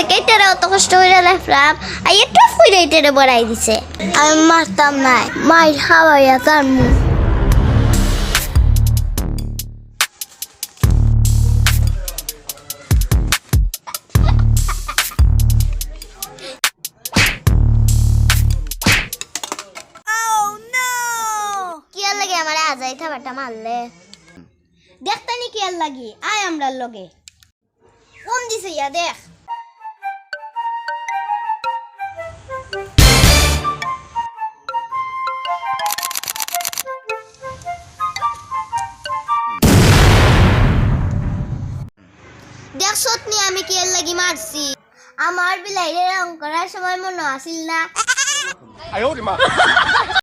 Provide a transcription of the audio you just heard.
এটারে অত কষ্ট করে লেফলাম আর এটা ফুইরে এটারে বড়াই দিছে আমি মারতাম না মাই খাওয়াইয়া তার মুখ যাইতা বাটা মারলে দেখতানি কি আর লাগি আয় আমরার লগে কোন দিছে ইয়া দেখ দেখছত নি আমি কি আর লাগি মারছি আমার বিলাইরে রং করার সময় মনে আসিল না